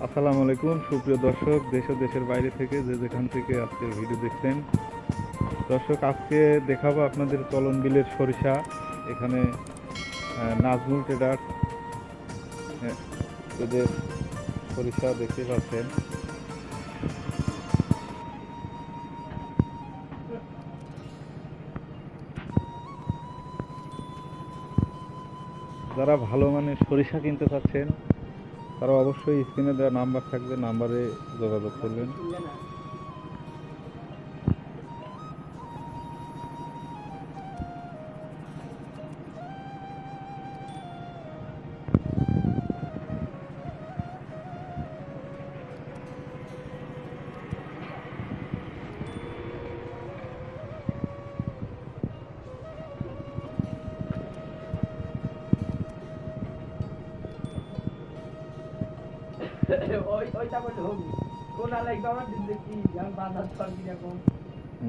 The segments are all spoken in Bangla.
আসসালামু আলাইকুম সুপ্রিয় দর্শক, দেশ ও দেশের বাইরে থেকে যে যেখান থেকে আজকের ভিডিও দেখছেন। দর্শক, আজকে দেখাবো আপনাদের চলন বিলের সরিষা। এখানে নাজমুল ট্রেডার এদের সরিষা দেখতে পাচ্ছেন। যারা ভালো মানের সরিষা কিনতে চাচ্ছেন তারা অবশ্যই স্ক্রিনে দেওয়া নাম্বার থাকবে, নাম্বারে যোগাযোগ করবেন।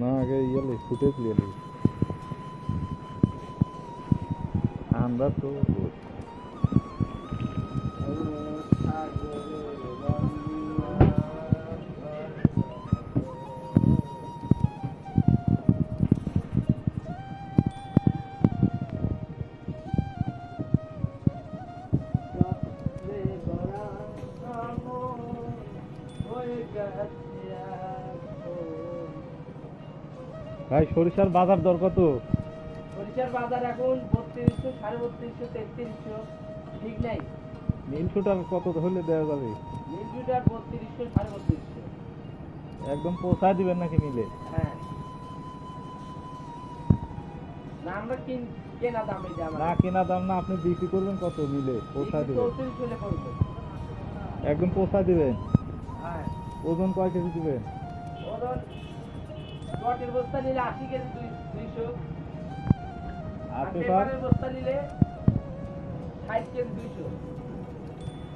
না, আগে ইয়েলে ফুটেজ লিয়ে আমরা তো ভাই, সরিষার বাজার দর কত? সরিষার বাজার এখন 3200, 3250, 3300, ঠিক নাই। মিলশুটার কত হলে দেওয়া যাবে? মিলজুটার 3200, 3250। একদম পৌঁছায় দিবেন নাকি মিলে? হ্যাঁ, না আমরা কেনা দামে যাবো না, কেনা দাম না, আপনি বিক্রি করবেন কত মিলে পৌঁছায় দিবেন? 34 হলে করবো। একদম পৌঁছায় দিবেন? হ্যাঁ, ওজন কয় কেজি দিবেন? ওজন টটের বস্তা নিলে 80 কেজি 200, আর পেপারের বস্তা নিলে 60 কেজি 200।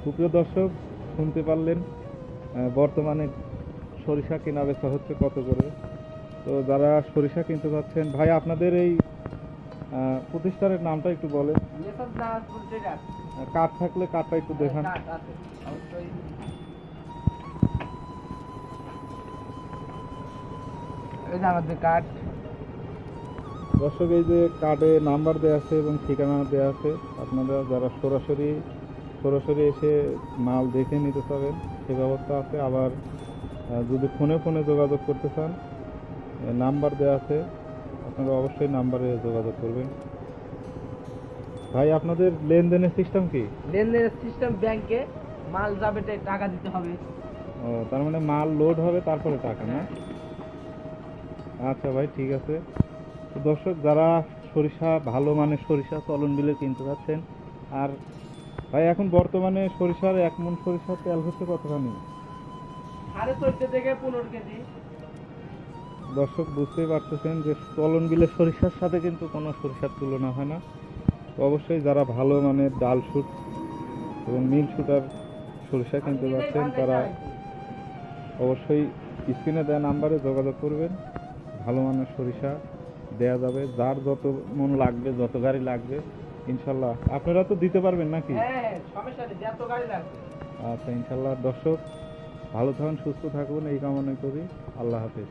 সুপ্রিয় দর্শক, শুনতে পারলেন বর্তমানে সরিষা কেনা বেচা হচ্ছে কত করে। তো যারা সরিষা কিনতে যাচ্ছেন, ভাই আপনাদের এই প্রতিষ্ঠানের নামটা একটু বলেন। মেসাজ নাজমুল ট্রেডার। কার্ড থাকলে কার্ডটা একটু দেখান। কার্ড আছে অবশ্যই। এই যে আমাদের কার্ড। দর্শক, এই যে কার্ডে নাম্বার দেওয়া আছে এবং ঠিকানা দেওয়া আছে। আপনারা যারা সরাসরি এসে মাল দেখে নিতে চাবেন সে ব্যবস্থা আছে। আবার যদি ফোনে যোগাযোগ করতে চান, নাম্বার দেওয়া আছে, আপনারা অবশ্যই নাম্বারে যোগাযোগ করবেন। ভাই, আপনাদের লেনদেনের সিস্টেম কি? লেনদেনের সিস্টেম ব্যাংকে, মাল যাবে টাকা দিতে হবে। ও, তার মানে মাল লোড হবে তারপরে টাকা, না? আচ্ছা ভাই, ঠিক আছে। তো দর্শক, যারা সরিষা ভালো মানের সরিষা চলন বিলে কিনতে যাচ্ছেন, আর ভাই এখন বর্তমানে সরিষার 1 মণ সরিষার তেল হচ্ছে কতখানি? 14.5 থেকে 15 কেজি। দর্শক, বুঝতেই পারতেছেন যে চলন বিলের সরিষার সাথে কিন্তু কোনো সরিষার তুলনা হয় না। তো অবশ্যই যারা ভালো মানের ডাল শুট এবং মিল শুটার সরিষা কিনতে যাচ্ছেন তারা অবশ্যই স্ক্রিনে দেওয়া নাম্বারে যোগাযোগ করবেন। ভালো মানের সরিষা দেয়া যাবে, যার যত মন লাগবে, যত গাড়ি লাগবে ইনশাল্লাহ আপনারা তো দিতে পারবেন নাকি? হ্যাঁ, সমস্যা নেই, যত গাড়ি লাগবে। আচ্ছা, ইনশাল্লাহ। দর্শক, ভালো থাকুন, সুস্থ থাকুন এই কামনা করি। আল্লাহ হাফেজ।